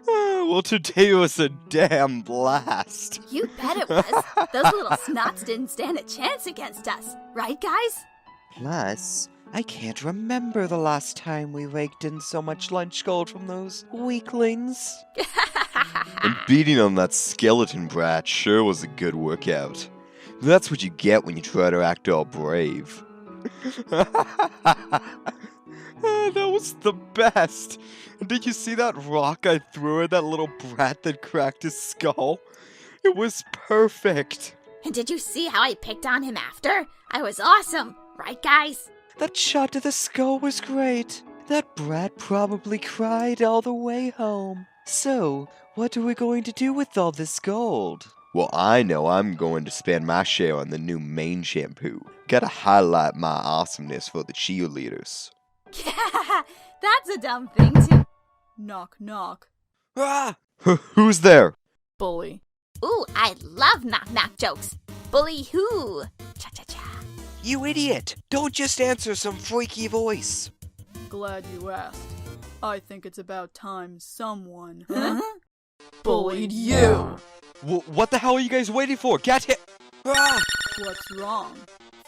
Well, today was a damn blast. You bet it was. Those little snots didn't stand a chance against us. Right, guys? Plus, I can't remember the last time we raked in so much lunch gold from those weaklings. And beating on that skeleton brat sure was a good workout. That's what you get when you try to act all brave. That was the best. And did you see that rock I threw at that little brat that cracked his skull? It was perfect. And did you see how I picked on him after? I was awesome. Right, guys? That shot to the skull was great. That brat probably cried all the way home. So, what are we going to do with all this gold? Well, I know I'm going to spend my share on the new mane shampoo. Gotta highlight my awesomeness for the cheerleaders. Yeah, that's a dumb thing to... Knock, knock. Ah! Who's there? Bully. Ooh, I love knock-knock jokes. Bully who? Cha-cha-cha. You idiot! Don't just answer some freaky voice. Glad you asked. I think it's about time someone Huh? bullied you. What the hell are you guys waiting for? Get him! Ah! What's wrong?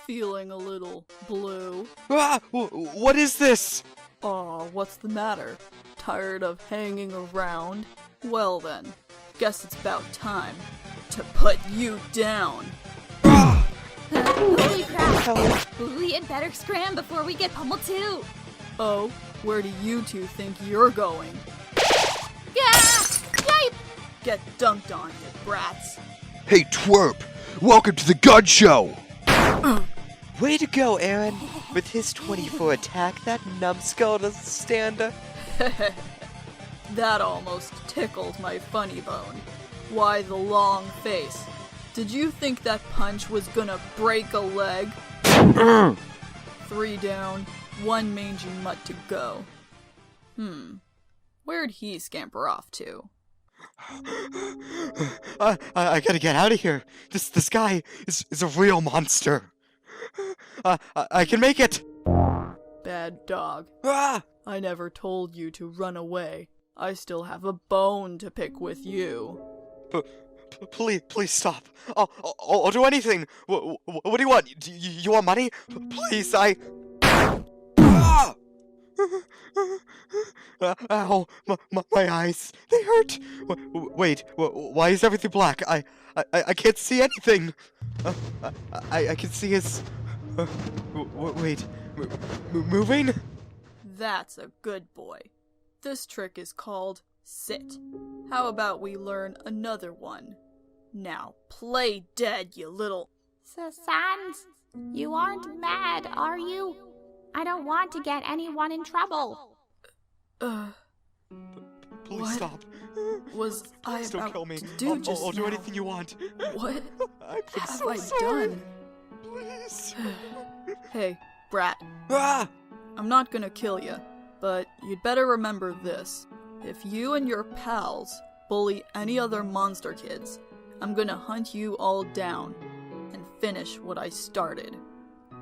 Feeling a little blue? Ah! What is this? Aw, what's the matter? Tired of hanging around? Well then, guess it's about time to put you down. Ah! Holy crap. We had better scram before we get pummeled too. Oh, where do you two think you're going? Yeah! Yipe! Get dunked on, you brats. Hey, twerp! Welcome to the gun show! Way to go, Aaron. With his 24 attack, that numbskull doesn't stand a... That almost tickled my funny bone. Why the long face? Did you think that punch was gonna break a leg? 3 down, 1 mangy mutt to go. Where'd he scamper off to? I gotta get out of here. This guy is a real monster. I can make it. Bad dog. Ah! I never told you to run away. I still have a bone to pick with you. Please stop. I'll do anything. What do you want? You want money? Please, I... Ah! Ow, my eyes, they hurt. Wait, why is everything black? I can't see anything. I can see his... wait, moving? That's a good boy. This trick is called sit. How about we learn another one? Now play dead, you little... Sans, you aren't mad, are you? I don't want to get anyone in trouble. Please What stop. Was I Please don't about kill me. to do just I'll do now? anything you want. What I'm have so I sorry. done? Please. Hey, brat. Ah! I'm not gonna kill you, but you'd better remember this. If you and your pals bully any other monster kids, I'm gonna hunt you all down and finish what I started.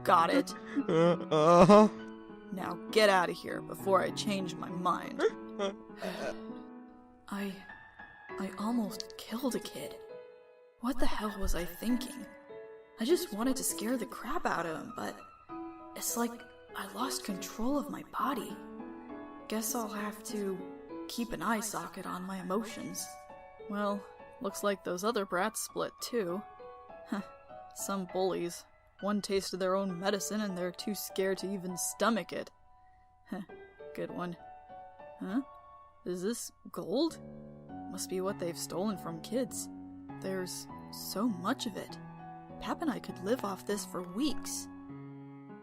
Got it? Uh-huh. Now get out of here before I change my mind. I almost killed a kid. What the hell was I thinking? I just wanted to scare the crap out of him, but it's like I lost control of my body. Guess I'll have to keep an eye socket on my emotions. Well, looks like those other brats split too. Some bullies. One tasted their own medicine and they're too scared to even stomach it. Good one. Huh? Is this gold? Must be what they've stolen from kids. There's so much of it. Pap and I could live off this for weeks.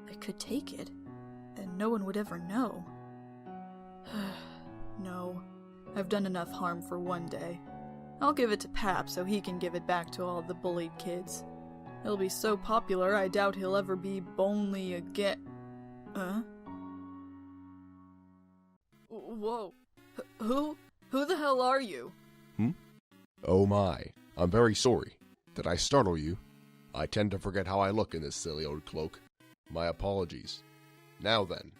I could take it, and no one would ever know. No, I've done enough harm for one day. I'll give it to Pap so he can give it back to all the bullied kids. He'll be so popular I doubt he'll ever be bonely again. Whoa. Who the hell are you? Oh my, I'm very sorry. Did I startle you? I tend to forget how I look in this silly old cloak. My apologies. Now then.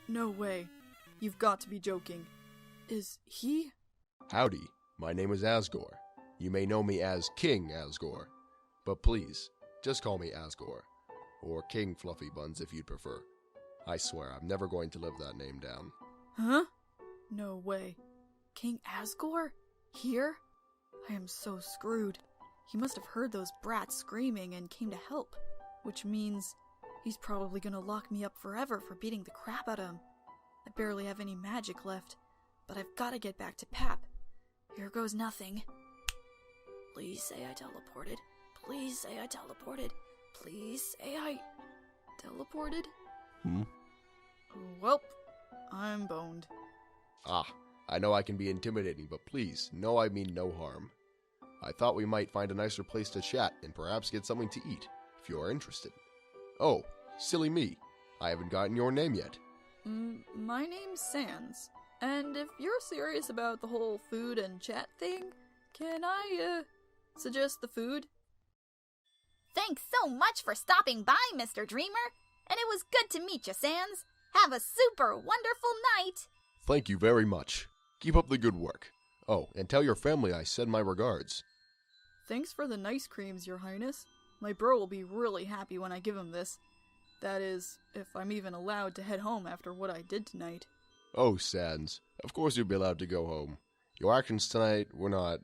No way. You've got to be joking. Is he? Howdy, my name is Asgore. You may know me as King Asgore, but please, just call me Asgore, or King Fluffy Buns if you'd prefer. I swear, I'm never going to live that name down. Huh? No way. King Asgore? Here? I am so screwed. He must have heard those brats screaming and came to help, which means he's probably gonna lock me up forever for beating the crap out of him. I barely have any magic left, but I've gotta get back to Pap. Here goes nothing. Please say I teleported. Please say I teleported. Please say I teleported. Welp, I'm boned. Ah, I know I can be intimidating, but please, no, I mean no harm. I thought we might find a nicer place to chat and perhaps get something to eat, if you are interested. Oh, silly me. I haven't gotten your name yet. My name's Sans, and if you're serious about the whole food and chat thing, can I, suggest the food? Thanks so much for stopping by, Mr. Dreamer. And it was good to meet you, Sans. Have a super wonderful night. Thank you very much. Keep up the good work. Oh, and tell your family I send my regards. Thanks for the nice creams, Your Highness. My bro will be really happy when I give him this. That is, if I'm even allowed to head home after what I did tonight. Oh, Sans, of course you'll be allowed to go home. Your actions tonight were not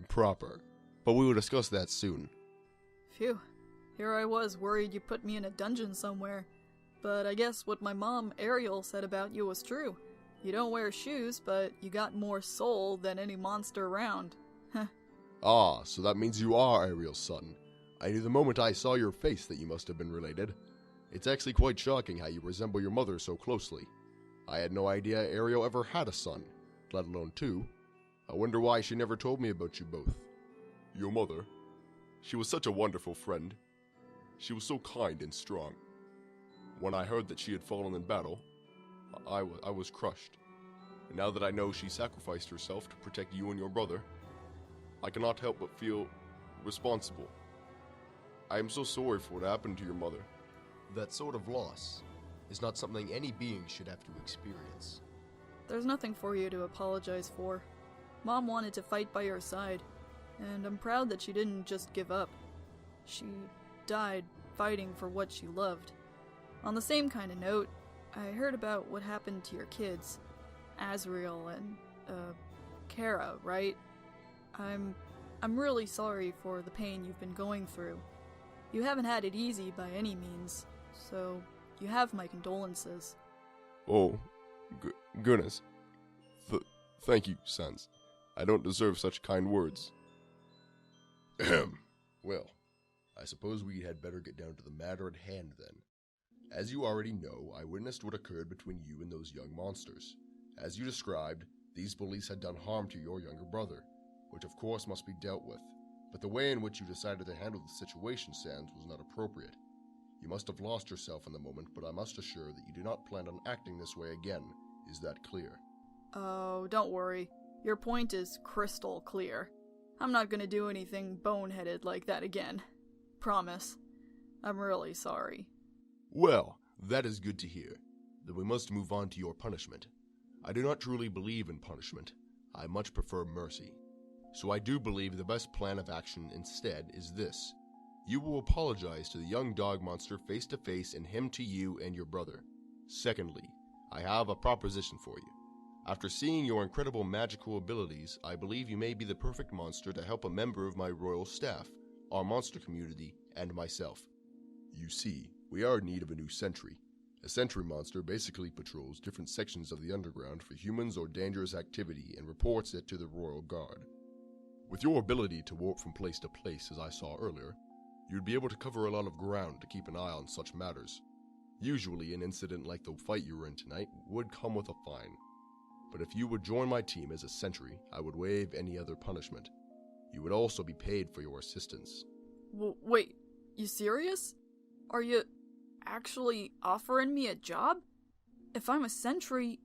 proper, but we will discuss that soon. Phew. Here I was worried you put me in a dungeon somewhere. But I guess what my mom, Ariel, said about you was true. You don't wear shoes, but you got more soul than any monster around. Heh. Ah, so that means you are Ariel's son. I knew the moment I saw your face that you must have been related. It's actually quite shocking how you resemble your mother so closely. I had no idea Ariel ever had a son, let alone two. I wonder why she never told me about you both. Your mother, she was such a wonderful friend. She was so kind and strong. When I heard that she had fallen in battle, I was crushed. And now that I know she sacrificed herself to protect you and your brother, I cannot help but feel responsible. I am so sorry for what happened to your mother. That sort of loss is not something any being should have to experience. There's nothing for you to apologize for. Mom wanted to fight by your side, and I'm proud that she didn't just give up. She died fighting for what she loved. On the same kind of note, I heard about what happened to your kids. Azrael and, Kara, right? I'm really sorry for the pain you've been going through. You haven't had it easy by any means, so you have my condolences. Oh, goodness. Thank you, Sans. I don't deserve such kind words. Ahem. Well, I suppose we had better get down to the matter at hand then. As you already know, I witnessed what occurred between you and those young monsters. As you described, these bullies had done harm to your younger brother, which of course must be dealt with. But the way in which you decided to handle the situation, Sans, was not appropriate. You must have lost yourself in the moment, but I must assure that you do not plan on acting this way again. Is that clear? Oh, don't worry. Your point is crystal clear. I'm not gonna do anything boneheaded like that again. Promise. I'm really sorry. Well, that is good to hear. Then we must move on to your punishment. I do not truly believe in punishment. I much prefer mercy. So I do believe the best plan of action instead is this. You will apologize to the young dog monster face to face and him to you and your brother. Secondly, I have a proposition for you. After seeing your incredible magical abilities, I believe you may be the perfect monster to help a member of my royal staff, our monster community, and myself. You see, we are in need of a new sentry. A sentry monster basically patrols different sections of the underground for humans or dangerous activity and reports it to the Royal Guard. With your ability to warp from place to place, as I saw earlier, you'd be able to cover a lot of ground to keep an eye on such matters. Usually, an incident like the fight you were in tonight would come with a fine. But if you would join my team as a sentry, I would waive any other punishment. You would also be paid for your assistance. Wait, you serious? Are you actually offering me a job? If I'm a sentry,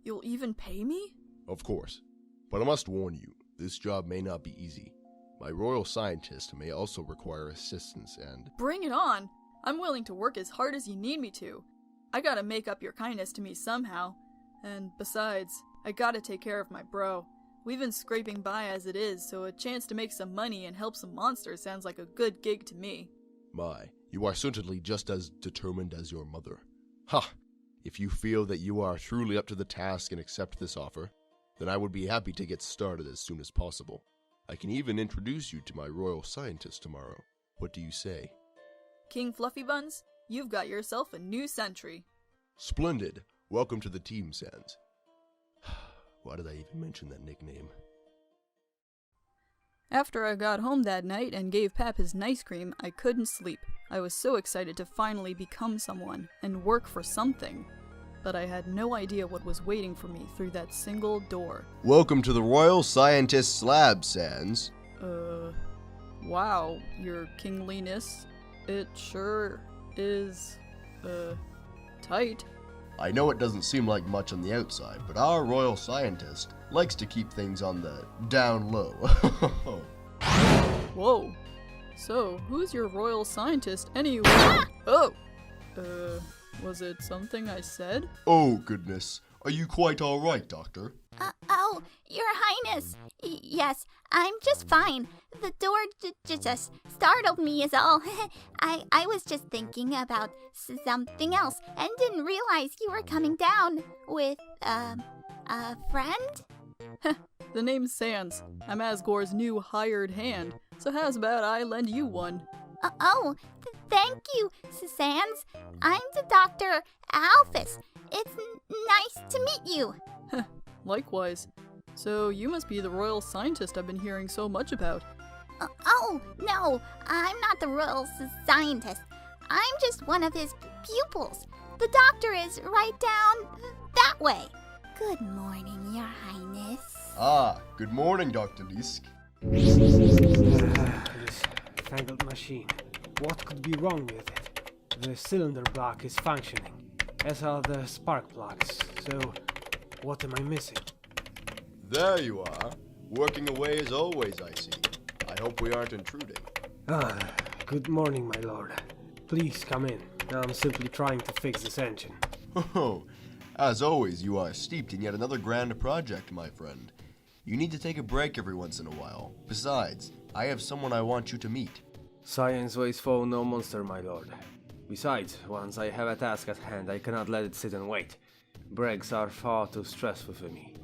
you'll even pay me? Of course. But I must warn you, this job may not be easy. My royal scientist may also require assistance and... Bring it on! I'm willing to work as hard as you need me to. I gotta make up your kindness to me somehow. And besides, I gotta take care of my bro. We've been scraping by as it is, so a chance to make some money and help some monsters sounds like a good gig to me. My, you are certainly just as determined as your mother. Ha! If you feel that you are truly up to the task and accept this offer, then I would be happy to get started as soon as possible. I can even introduce you to my royal scientist tomorrow. What do you say? King Fluffy Buns, you've got yourself a new sentry. Splendid. Welcome to the team, Sans. Why did I even mention that nickname? After I got home that night and gave Pap his nice cream, I couldn't sleep. I was so excited to finally become someone and work for something. But I had no idea what was waiting for me through that single door. Welcome to the Royal Scientist's Lab, Sans. Wow, your kingliness. It sure is, tight. I know it doesn't seem like much on the outside, but our royal scientist likes to keep things on the down low. Whoa. So, who's your royal scientist anyway? Oh! Was it something I said? Oh, goodness. Are you quite all right, Doctor? Oh, Your Highness. Yes, I'm just fine. The door just startled me is all. I was just thinking about something else and didn't realize you were coming down with, a friend? The name's Sans. I'm Asgore's new hired hand, so how's about I lend you one? Thank you, Sans. I'm the Dr. Alphys. It's nice to meet you. Likewise. So you must be the royal scientist I've been hearing so much about. No, I'm not the royal scientist. I'm just one of his pupils. The doctor is right down that way. Good morning, Your Highness. Ah, good morning, Dr. Lisk. This fangled machine. What could be wrong with it? The cylinder block is functioning, as are the spark plugs. So, what am I missing? There you are. Working away as always, I see. I hope we aren't intruding. Good morning, my lord. Please come in. I'm simply trying to fix this engine. Oh, as always, you are steeped in yet another grand project, my friend. You need to take a break every once in a while. Besides, I have someone I want you to meet. Science ways foe no monster, my lord. Besides, once I have a task at hand, I cannot let it sit and wait. Breaks are far too stressful for me.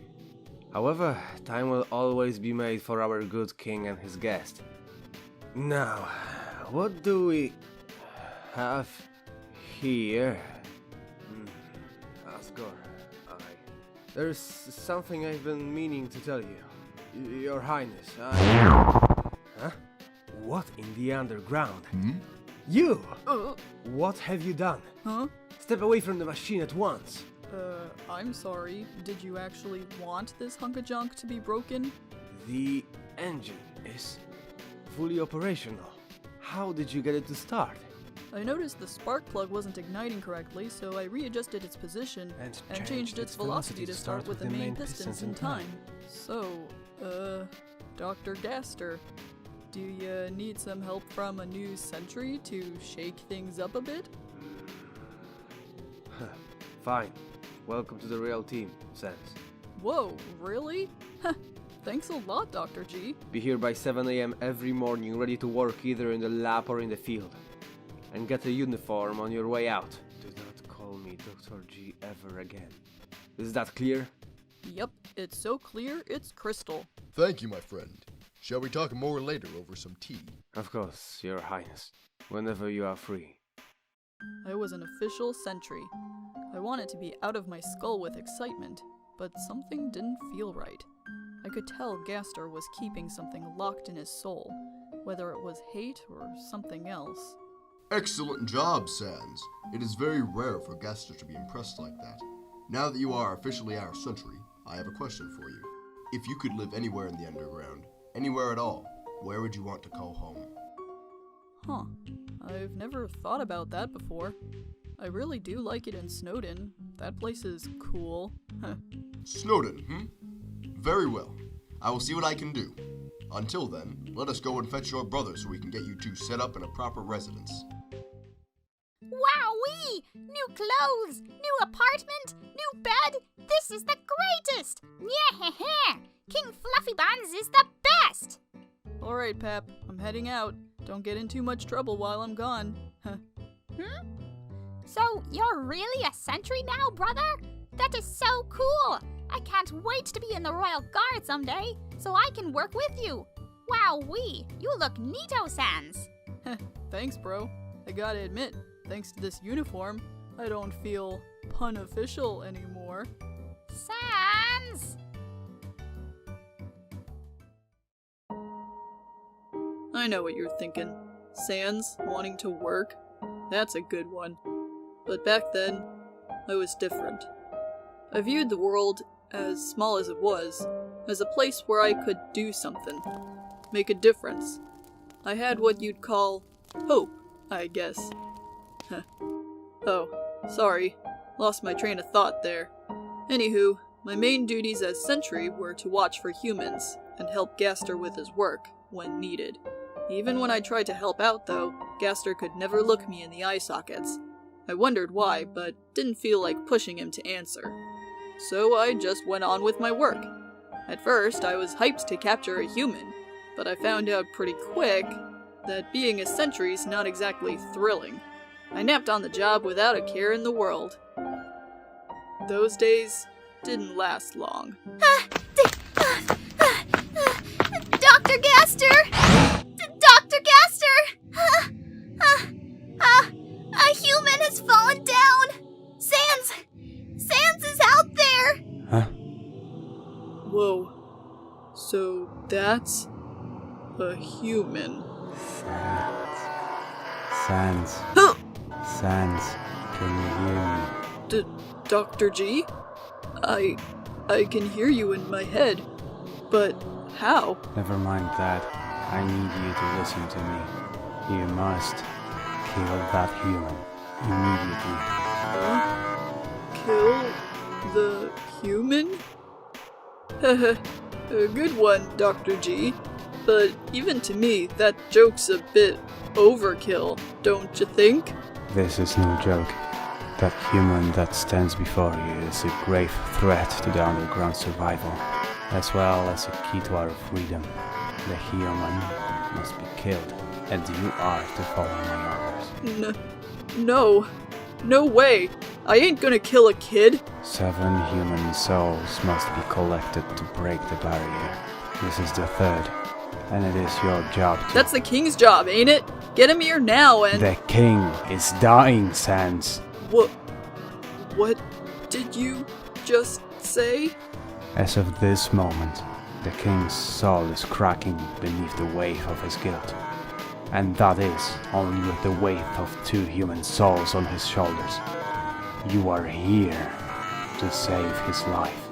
However, time will always be made for our good king and his guest. Now, what do we have here? Asgore, there's something I've been meaning to tell you. Your Highness, Huh? What in the underground? You! What have you done? Huh? Step away from the machine at once. I'm sorry. Did you actually want this hunk of junk to be broken? The engine is fully operational. How did you get it to start? I noticed the spark plug wasn't igniting correctly, so I readjusted its position and changed its velocity to start with the main pistons in time. So, Dr. Gaster, do you need some help from a new sentry to shake things up a bit? Fine. Welcome to the real team, Sans. Whoa, really? Thanks a lot, Dr. G. Be here by 7 a.m. every morning, ready to work either in the lab or in the field. And get a uniform on your way out. Do not call me Dr. G ever again. Is that clear? Yep, it's so clear, it's crystal. Thank you, my friend. Shall we talk more later over some tea? Of course, Your Highness. Whenever you are free. I was an official sentry. I wanted to be out of my skull with excitement, but something didn't feel right. I could tell Gaster was keeping something locked in his soul, whether it was hate or something else. Excellent job, Sans. It is very rare for Gaster to be impressed like that. Now that you are officially our sentry, I have a question for you. If you could live anywhere in the underground, anywhere at all, where would you want to call home? Huh. I've never thought about that before. I really do like it in Snowden. That place is cool. Snowden, Very well. I will see what I can do. Until then, let us go and fetch your brother so we can get you two set up in a proper residence. Wowee! New clothes, new apartment, new bed, This is the greatest! Yeah, King Fluffy Buns is the best! Alright, Pap, I'm heading out. Don't get in too much trouble while I'm gone. So, you're really a sentry now, brother? That is so cool! I can't wait to be in the Royal Guard someday, so I can work with you. Wowee, you look neato, Sans. Thanks, bro. I gotta admit, thanks to this uniform, I don't feel pun-official anymore. Sans! I know what you're thinking. Sans wanting to work? That's a good one. But back then, I was different. I viewed the world, as small as it was, as a place where I could do something. Make a difference. I had what you'd call hope, I guess. Oh, sorry. Lost my train of thought there. Anywho, my main duties as sentry were to watch for humans and help Gaster with his work when needed. Even when I tried to help out, though, Gaster could never look me in the eye sockets. I wondered why, but didn't feel like pushing him to answer. So I just went on with my work. At first, I was hyped to capture a human, but I found out pretty quick that being a sentry's not exactly thrilling. I napped on the job without a care in the world. Those days didn't last long. Dr. Gaster! Dr. Gaster! A human has fallen down! Sans is out there! Huh? Whoa. So that's a human. Sans. Sans, can you hear me? Dr. G? I can hear you in my head, but how? Never mind that. I need you to listen to me. You must kill that human immediately. Kill the human? Haha, a good one, Dr. G. But even to me, that joke's a bit overkill, don't you think? This is no joke. That human that stands before you is a grave threat to the underground survival, as well as a key to our freedom. The human must be killed, and you are to follow my orders. No way! I ain't gonna kill a kid! 7 human souls must be collected to break the barrier. This is the 3rd, and it is your job to— That's the king's job, ain't it? Get him here now and— The king is dying, Sans. What did you just say? As of this moment, the king's soul is cracking beneath the weight of his guilt. And that is only with the weight of 2 human souls on his shoulders. You are here to save his life.